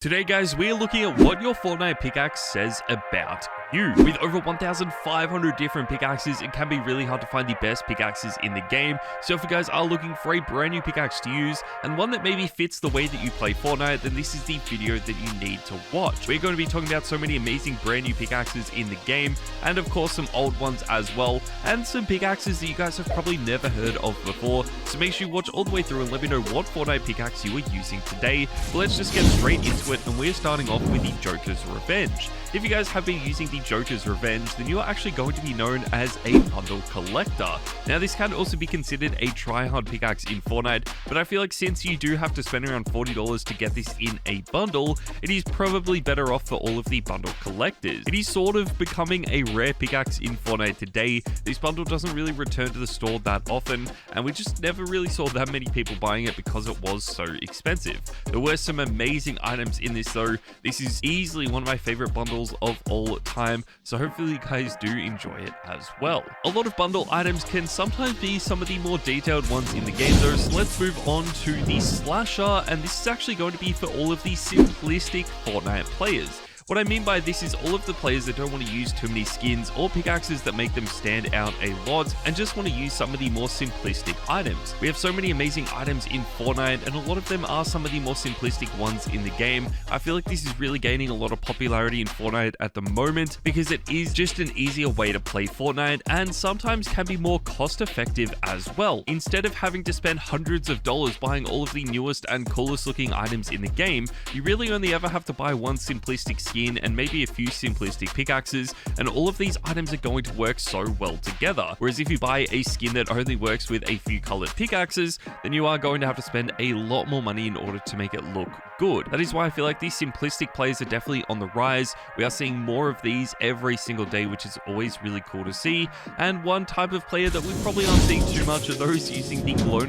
Today guys, we're looking at what your Fortnite pickaxe says about you. With over 1,500 different pickaxes, it can be really hard to find the best pickaxes in the game. So if you guys are looking for a brand new pickaxe to use, and one that maybe fits the way that you play Fortnite, then this is the video that you need to watch. We're going to be talking about so many amazing brand new pickaxes in the game, and of course some old ones as well, and some pickaxes that you guys have probably never heard of before. So make sure you watch all the way through and let me know what Fortnite pickaxe you are using today. But let's just get straight into it, and we're starting off with the Joker's Revenge. If you guys have been using the Joker's Revenge, then you are actually going to be known as a bundle collector. Now this can also be considered a try-hard pickaxe in Fortnite, but I feel like since you do have to spend around $40 to get this in a bundle, it is probably better off for all of the bundle collectors. It is sort of becoming a rare pickaxe in Fortnite today. This bundle doesn't really return to the store that often, and we just never really saw that many people buying it because it was so expensive. There were some amazing items in this though. This is easily one of my favorite bundles of all time, so hopefully you guys do enjoy it as well. A lot of bundle items can sometimes be some of the more detailed ones in the game though, so let's move on to the slasher, and this is actually going to be for all of the simplistic Fortnite players. What I mean by this is all of the players that don't want to use too many skins or pickaxes that make them stand out a lot and just want to use some of the more simplistic items. We have so many amazing items in Fortnite, and a lot of them are some of the more simplistic ones in the game. I feel like this is really gaining a lot of popularity in Fortnite at the moment because it is just an easier way to play Fortnite, and sometimes can be more cost effective as well. Instead of having to spend hundreds of dollars buying all of the newest and coolest looking items in the game, you really only ever have to buy one simplistic skin and maybe a few simplistic pickaxes, and all of these items are going to work so well together. Whereas if you buy a skin that only works with a few colored pickaxes, then you are going to have to spend a lot more money in order to make it look good. That is why I feel like these simplistic players are definitely on the rise. We are seeing more of these every single day, which is always really cool to see. And one type of player that we probably aren't seeing too much are those using the Gloor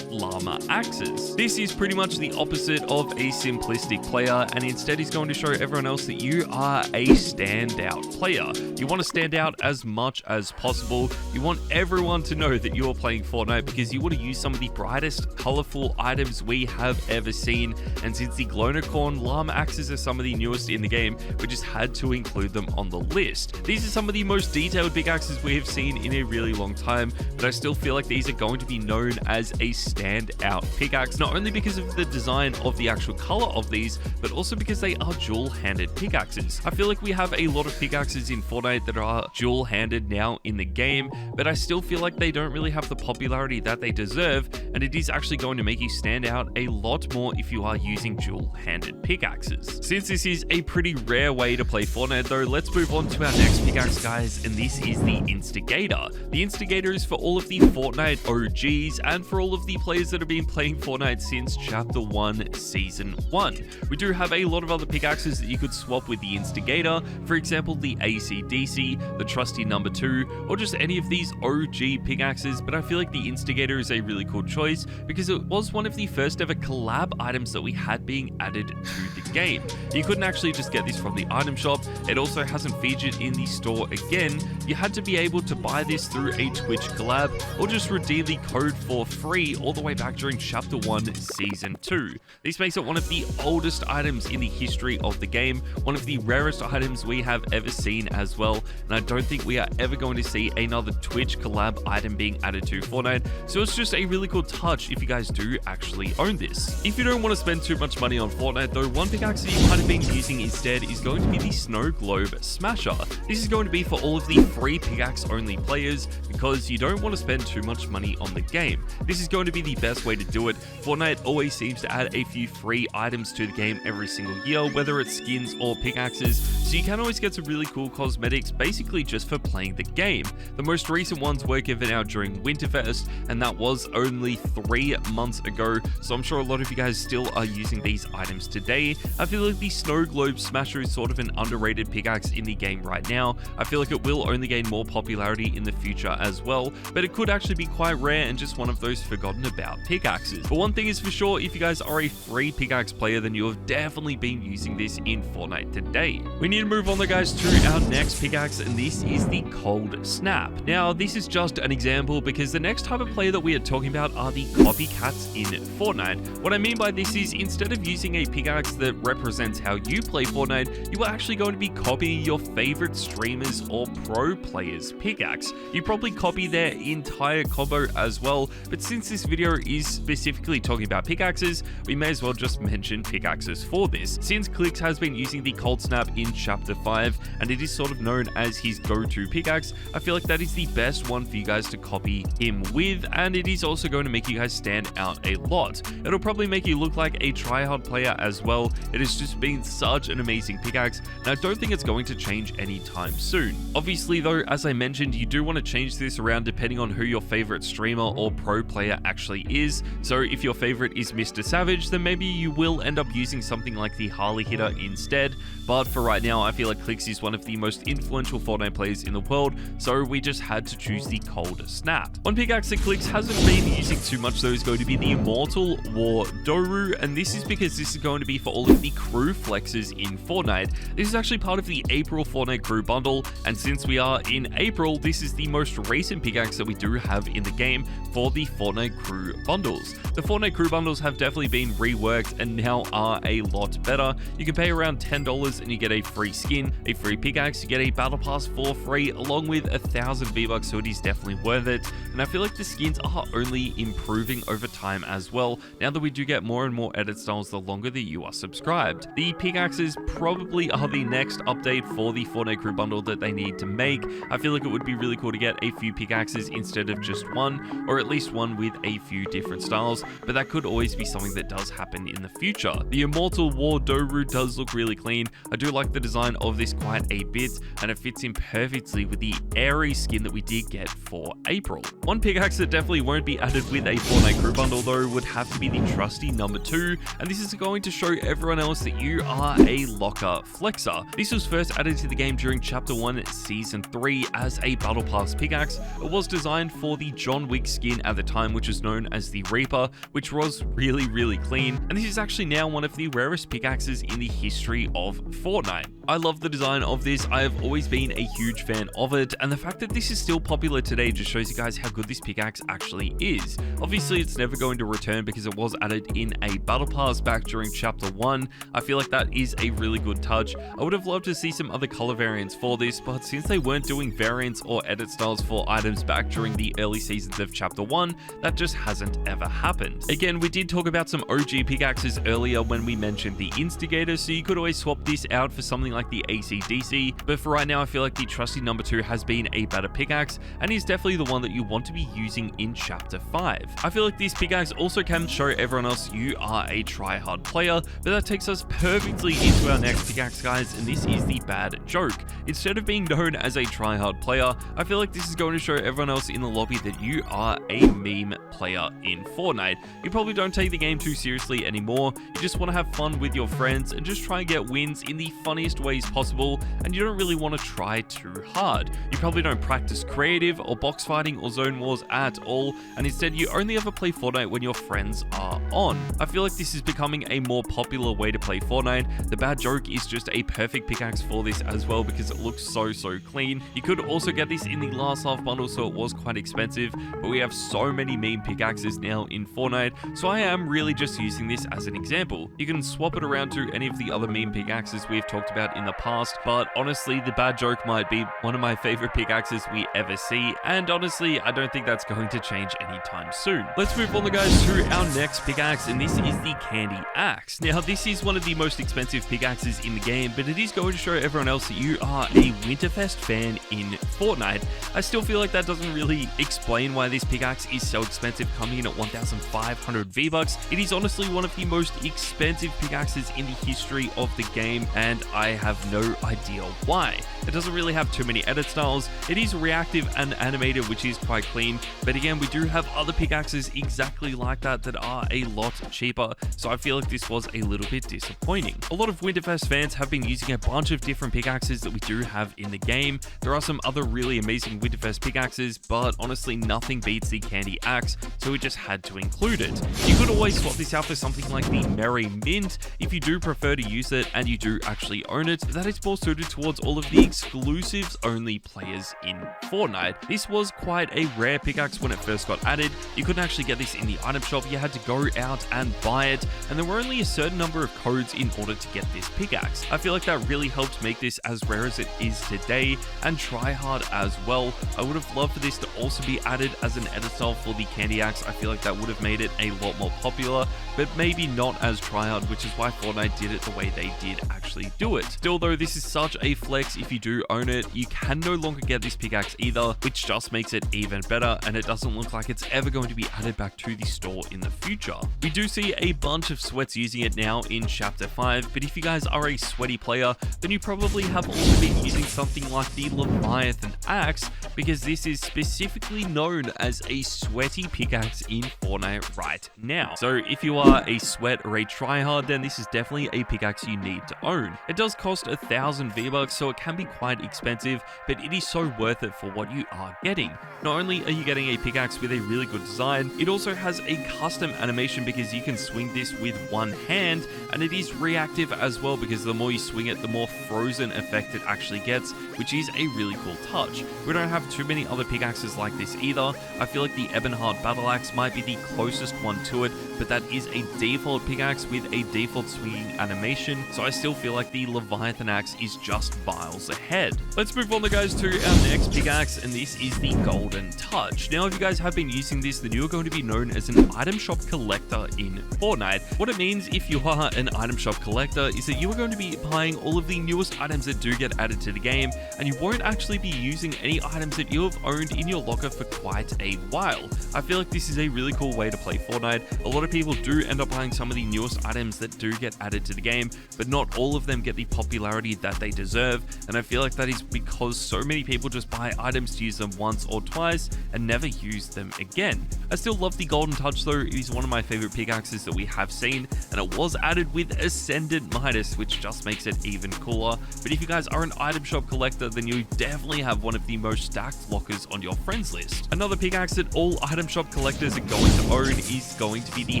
llama axes. This is pretty much the opposite of a simplistic player, and instead is going to show everyone else that you are a standout player. You want to stand out as much as possible. You want everyone to know that you're playing Fortnite because you want to use some of the brightest, colorful items we have ever seen. And since the Gloor llama axes are some of the newest in the game, we just had to include them on the list. These are some of the most detailed pickaxes we have seen in a really long time, but I still feel like these are going to be known as a standout pickaxe, not only because of the design of the actual color of these, but also because they are dual-handed pickaxes. I feel like we have a lot of pickaxes in Fortnite that are dual-handed now in the game, but I still feel like they don't really have the popularity that they deserve, and it is actually going to make you stand out a lot more if you are using dual-handed pickaxes. Since this is a pretty rare way to play Fortnite though, let's move on to our next pickaxe guys, and this is the Instigator. The Instigator is for all of the Fortnite OGs and for all of the players that have been playing Fortnite since Chapter 1 Season 1. We do have a lot of other pickaxes that you could swap with the Instigator, for example the ACDC, the Trusty number 2, or just any of these OG pickaxes, but I feel like the Instigator is a really cool choice because it was one of the first ever collab items that we had being added to the game. You couldn't actually just get this from the item shop, it also hasn't featured in the store again. You had to be able to buy this through a Twitch collab or just redeem the code for free all the way back during Chapter 1 Season 2. This makes it one of the oldest items in the history of the game, one of the rarest items we have ever seen as well, and I don't think we are ever going to see another Twitch collab item being added to Fortnite, so it's just a really cool touch if you guys do actually own this. If you don't want to spend too much money on Fortnite though, one pickaxe that you might have been using instead is going to be the Snow Globe Smasher. This is going to be for all of the free pickaxe only players because you don't want to spend too much money on the game. This is going to be the best way to do it. Fortnite always seems to add a few free items to the game every single year, whether it's skins or pickaxes, so you can always get some really cool cosmetics basically just for playing the game. The most recent ones were given out during Winterfest, and that was only 3 months ago, so I'm sure a lot of you guys still are using these items today. I feel like the Snow Globe Smasher is sort of an underrated pickaxe in the game right now. I feel like it will only gain more popularity in the future as well, but it could actually be quite rare and just one of those forgotten about pickaxes. But one thing is for sure, if you guys are a free pickaxe player, then you have definitely been using this in Fortnite Fortnite today. We need to move on though, guys, to our next pickaxe, and this is the Cold Snap. Now, this is just an example because the next type of player that we are talking about are the copycats in Fortnite. What I mean by this is, instead of using a pickaxe that represents how you play Fortnite, you are actually going to be copying your favorite streamers or pro players' pickaxe. You probably copy their entire combo as well, but since this video is specifically talking about pickaxes, we may as well just mention pickaxes for this. Since Clicks has been using the Cold Snap in Chapter 5, and it is sort of known as his go-to pickaxe, I feel like that is the best one for you guys to copy him with, and it is also going to make you guys stand out a lot. It'll probably make you look like a tryhard player as well. It has just been such an amazing pickaxe, and I don't think it's going to change anytime soon. Obviously though, as I mentioned, you do want to change this around depending on who your favorite streamer or pro player actually is. So if your favorite is Mr. Savage, then maybe you will end up using something like the Harley hitter instead. But for right now, I feel like Clicks is one of the most influential Fortnite players in the world, so we just had to choose the Cold Snap. One pickaxe that Clicks hasn't been using too much though is going to be the Immortal War D, and this is because this is going to be for all of the crew flexes in Fortnite. This is actually part of the April Fortnite crew bundle, and since we are in April, this is the most recent pickaxe that we do have in the game for the Fortnite crew bundles. The Fortnite crew bundles have definitely been reworked and now are a lot better. You can pay around $10 and you get a free skin, a free pickaxe, you get a battle pass for free along with 1,000 V-Bucks, so it is definitely worth it. And I feel like the skins are only improving over time as well, now that we do get more and more edit styles the longer that you are subscribed. The pickaxes probably are the next update for the Fortnite crew bundle that they need to make. I feel like it would be really cool to get a few pickaxes instead of just one, or at least one with a few different styles, but that could always be something that does happen in the future. The Immortal War D does look really clean. I do like the design of this quite a bit, and it fits in perfectly with the airy skin that we did get for April. One pickaxe that definitely won't be added with a Fortnite crew bundle though would have to be the trusty number 2, and this is going to show everyone else that you are a locker flexer. This was first added to the game during Chapter 1 Season 3 as a battle pass pickaxe. It was designed for the John Wick skin at the time, which is known as the Reaper, which was really clean, and this is actually now one of the rarest pickaxes in the history of Fortnite. I love the design of this. I have always been a huge fan of it, and the fact that this is still popular today just shows you guys how good this pickaxe actually is. Obviously, it's never going to return because it was added in a battle pass back during Chapter 1. I feel like that is a really good touch. I would have loved to see some other color variants for this, but since they weren't doing variants or edit styles for items back during the early seasons of Chapter 1, that just hasn't ever happened. Again, we did talk about some OG pickaxes earlier when we mentioned the Instigator, so you could always swap this out for something like the AC/DC, but for right now, I feel like the trusty number 2 has been a better pickaxe, and is definitely the one that you want to be using in Chapter 5. I feel like this pickaxe also can show everyone else you are a tryhard player, but that takes us perfectly into our next pickaxe, guys, and this is the Bad Joke. Instead of being known as a tryhard player, I feel like this is going to show everyone else in the lobby that you are a meme player in Fortnite. You probably don't take the game too seriously anymore, you just want to have fun with your friends and just try and get wins in the funniest ways possible, and you don't really want to try too hard. You probably don't practice creative or box fighting or zone wars at all, and instead you only ever play Fortnite when your friends are on. I feel like this is becoming a more popular way to play Fortnite. The Bad Joke is just a perfect pickaxe for this as well because it looks so clean. You could also get this in the last half bundle, so it was quite expensive, but we have so many meme pickaxes now in Fortnite, so I am really just using this as an example. You can swap it around to any of the other meme pickaxes we've talked about in the past, but honestly, the Bad Joke might be one of my favorite pickaxes we ever see, and honestly, I don't think that's going to change anytime soon. Let's move on, guys, to our next pickaxe, and this is the Candy Axe. Now, this is one of the most expensive pickaxes in the game, but it is going to show everyone else that you are a Winterfest fan in Fortnite. I still feel like that doesn't really explain why this pickaxe is so expensive, coming in at 1,500 V-Bucks. It is honestly one of the most expensive pickaxes in the history of the game, and I have no idea why. It doesn't really have too many edit styles. It is reactive and animated, which is quite clean, but again, we do have other pickaxes exactly like that that are a lot cheaper, so I feel like this was a little bit disappointing. A lot of Winterfest fans have been using a bunch of different pickaxes that we do have in the game. There are some other really amazing Winterfest pickaxes, but honestly, nothing beats the Candy Axe, so we just had to include it. You could always swap this out for something like the Merry Mint if you do prefer to use it, and you do actually own it, that is more suited towards all of the exclusives only players in Fortnite. This was quite a rare pickaxe when it first got added. You couldn't actually get this in the item shop, you had to go out and buy it, and there were only a certain number of codes in order to get this pickaxe. I feel like that really helped make this as rare as it is today, and try hard as well. I would have loved for this to also be added as an edit style for the candy axe. I feel like that would have made it a lot more popular, but maybe not as tryhard, which is why Fortnite did it the way they did actually do it. Still though, this is such a flex if you do own it. You can no longer get this pickaxe either, which just makes it even better, and it doesn't look like it's ever going to be added back to the store in the future. We do see a bunch of sweats using it now in Chapter 5, but if you guys are a sweaty player, then you probably have also been using something like the Leviathan axe, because this is specifically known as a sweaty pickaxe in Fortnite right now. So if you are a sweat or a tryhard, then this is definitely a pickaxe you need to own. It does cost 1,000 V-Bucks, so it can be quite expensive, but it is so worth it for what you are getting. Not only are you getting a pickaxe with a really good design, it also has a custom animation because you can swing this with one hand, and it is reactive as well because the more you swing it, the more frozen effect it actually gets, which is a really cool touch. We don't have too many other pickaxes like this either. I feel like the Ebonheart Battle Axe might be the closest one to it, but that is a default pickaxe with a default swinging animation, so I still feel like the Leviathan axe is just miles ahead. Let's move on guys to our next pickaxe, and this is the Golden Touch. Now if you guys have been using this, then you are going to be known as an item shop collector in Fortnite. What it means if you are an item shop collector is that you are going to be buying all of the newest items that do get added to the game, and you won't actually be using any items that you have owned in your locker for quite a while. I feel like this is a really cool way to play Fortnite. A lot of people do end up buying some of the newest items that do get added to the game, but not all of them get the popularity that they deserve, and I feel like that is because so many people just buy items to use them once or twice and never use them again. I still love the Golden Touch though. It is one of my favorite pickaxes that we have seen, and it was added with Ascendant Midas, which just makes it even cooler. But if you guys are an item shop collector, then you definitely have one of the most stacked lockers on your friends list. Another pickaxe that all item shop collectors are going to own is going to be the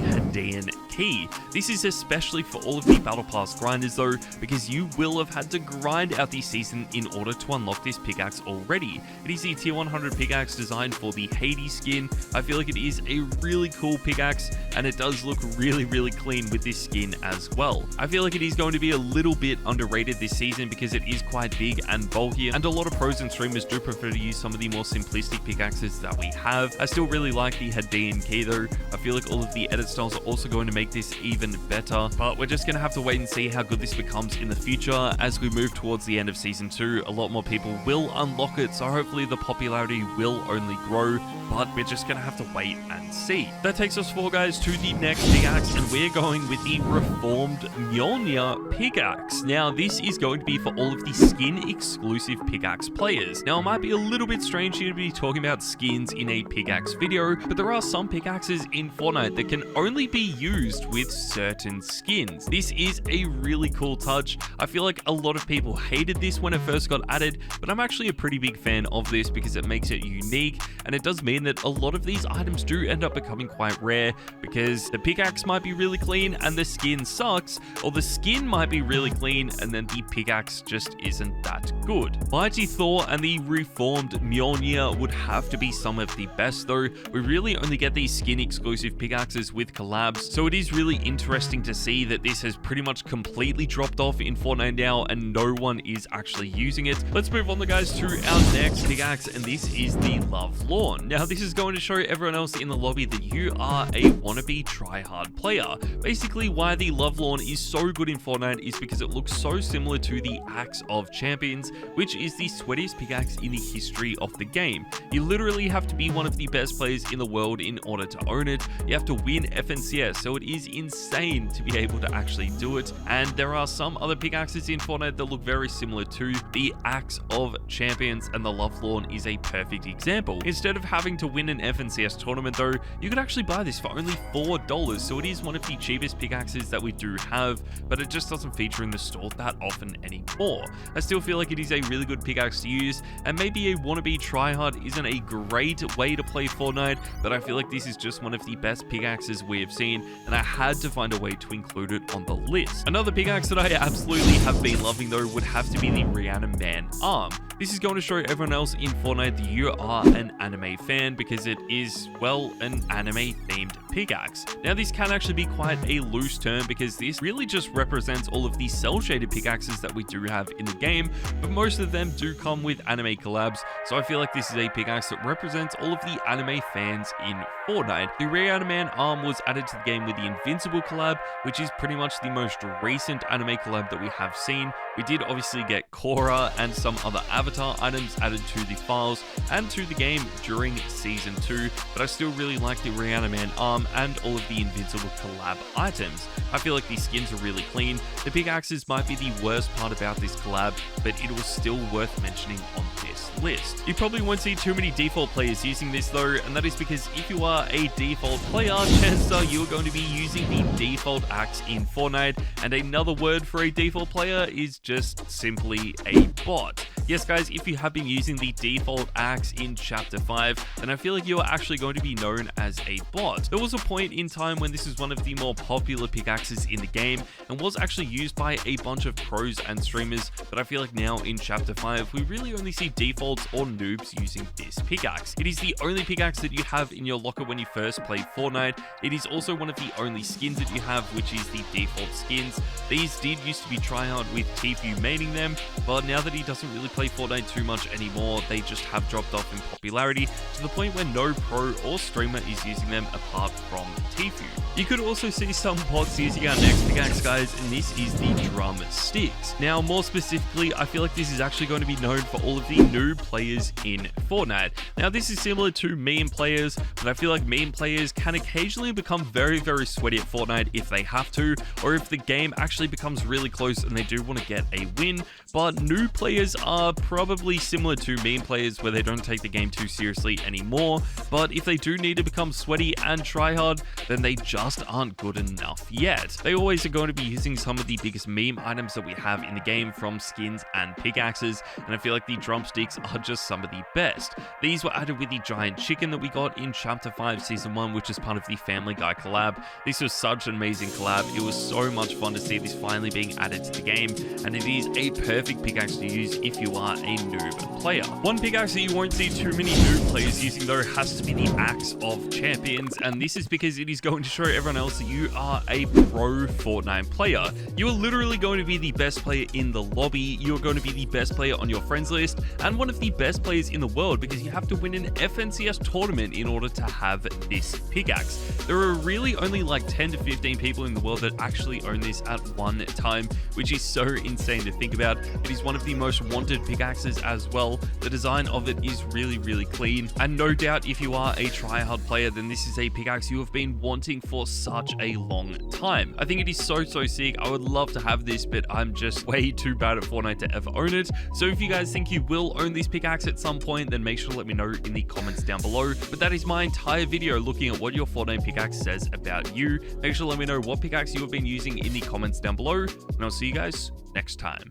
Hadean Key. This is especially for all of the Battle Pass grinders though, because you will have had to grind out the season in order to unlock this pickaxe already. It is the tier 100 pickaxe designed for the Hades skin. I feel like it is a really cool pickaxe, and it does look really clean with this skin as well. I feel like it is going to be a little bit underrated this season because it is quite big and bulky, and a lot of pros and streamers do prefer to use some of the more simplistic pickaxes that we have. I still really like the Hadean Key though. I feel like all of the edit styles are also going to make this even better, but we're just going to have to wait and see how good this becomes in the future. As we move towards the end of season 2, a lot more people will unlock it, so hopefully the popularity will only grow, but we're just going to have to wait and see. That takes us forward guys to the next pickaxe, and we're going with the Reformed Mjolnir pickaxe. Now this is going to be for all of the skin exclusive pickaxe players. Now it might be a little bit strange here to be talking about skins in a pickaxe video, but there are some pickaxes in Fortnite that can only be used with certain skins. This is a really cool touch. I feel like a lot of people hated this when it first got added, but I'm actually a pretty big fan of this because it makes it unique, and it does mean that a lot of these items do end up becoming quite rare because the pickaxe might be really clean and the skin sucks, or the skin might be really clean and then the pickaxe just isn't that good. Mighty Thor and the Reformed Mjolnir would have to be some of the best though. We really only get these skin exclusive pickaxes with collabs, so it is really interesting to see that this has pretty much completely dropped off in Fortnite now and no one is actually using it. Let's move on guys to our next pickaxe, and this is the Love Lawn. Now this is going to show everyone else in the lobby that you are a wannabe tryhard player. Basically why the Love Lawn is so good in Fortnite is because it looks so similar to the Axe of Champions, which is the sweatiest pickaxe in the history of the game. You literally have to be one of the best players in the world in order to own it. You have to win FNCS, so it is insane to be able to actually do it. And there are some other pickaxes in Fortnite that look very similar to the Axe of Champions, and the Love Lawn is a perfect example. Instead of having to win an FNCS tournament though, you could actually buy this for only $4, so it is one of the cheapest pickaxes that we do have, but it just doesn't feature in the store that often anymore. I still feel like it is a really good pickaxe to use, and maybe a wannabe tryhard isn't a great way to play Fortnite, but I feel like this is just one of the best pickaxes we have seen, and I had to find a way to include it on the list. Another pickaxe that I absolutely have been loving though would have to be the Rannaman Arm. This is going to show everyone else in Fortnite that you are an anime fan because it is, well, an anime themed pickaxe. Now this can actually be quite a loose term because this really just represents all of the cell shaded pickaxes that we do have in the game, but most of them do come with anime collabs, so I feel like this is a pickaxe that represents all of the anime fans in Fortnite. The Rannaman Arm was added to the game with the Invincible collab, which is pretty much the most recent anime collab that we have seen. We did obviously get Korra and some other avatar items added to the files and to the game during Season 2, but I still really like the Rannaman Arm and all of the Invincible collab items. I feel like these skins are really clean. The pickaxes might be the worst part about this collab, but it was still worth mentioning on this list. You probably won't see too many default players using this though, and that is because if you are a default player, chances are you are going to be using the default axe in Fortnite, and another word for a default player is just simply a bot. Yes guys, if you have been using the default axe in Chapter 5, then I feel like you are actually going to be known as a bot. There was a point in time when this is one of the more popular pickaxes in the game and was actually used by a bunch of pros and streamers, but I feel like now in Chapter 5, we really only see defaults or noobs using this pickaxe. It is the only pickaxe that you have in your locker when you first play Fortnite. It is also one of the only skins that you have, which is the default skins. These did used to be tryhard with Tfue maining them, but now that he doesn't really play Fortnite too much anymore, they just have dropped off in popularity to the point where no pro or streamer is using them apart from Tfue. You could also see some bots using our next pickaxe guys, and this is the drum sticks. Now more specifically, I feel like this is actually going to be known for all of the new players in Fortnite. Now this is similar to meme players, but I feel like meme players can occasionally become very sweaty at Fortnite if they have to, or if the game actually becomes really close and they do want to get a win. But new players are probably similar to meme players where they don't take the game too seriously anymore, but if they do need to become sweaty and try hard, then they just aren't good enough yet. They always are going to be using some of the biggest meme items that we have in the game, from skins and pickaxes, and I feel like the drumsticks are just some of the best. These were added with the giant chicken that we got in Chapter 5 Season 1, which is part of the Family Guy collab. This was such an amazing collab. It was so much fun to see this finally being added to the game, and it is a perfect pickaxe to use if you are a noob player. One pickaxe that you won't see too many noob players using though has to be the Axe of Champions, and this is because it is going to show everyone else that you are a pro Fortnite player. You are literally going to be the best player in the lobby, you are going to be the best player on your friends list, and one of the best players in the world because you have to win an FNCS tournament in order to have this pickaxe. There are really only like 10 to 15 people in the world that actually own this at one time, which is so insane to think about. It is one of the most wanted pickaxes as well. The design of it is really clean, and no doubt if you are a tryhard player, then this is a pickaxe you have been wanting for such a long time. I think it is so sick. I would love to have this, but I'm just way too bad at Fortnite to ever own it. So if you guys think you will own this pickaxe at some point, then make sure to let me know in the comments down below. But that is my entire video looking at what your Fortnite pickaxe says about you. Make sure to let me know what pickaxe you have been using in the comments down below, and I'll see you guys next time.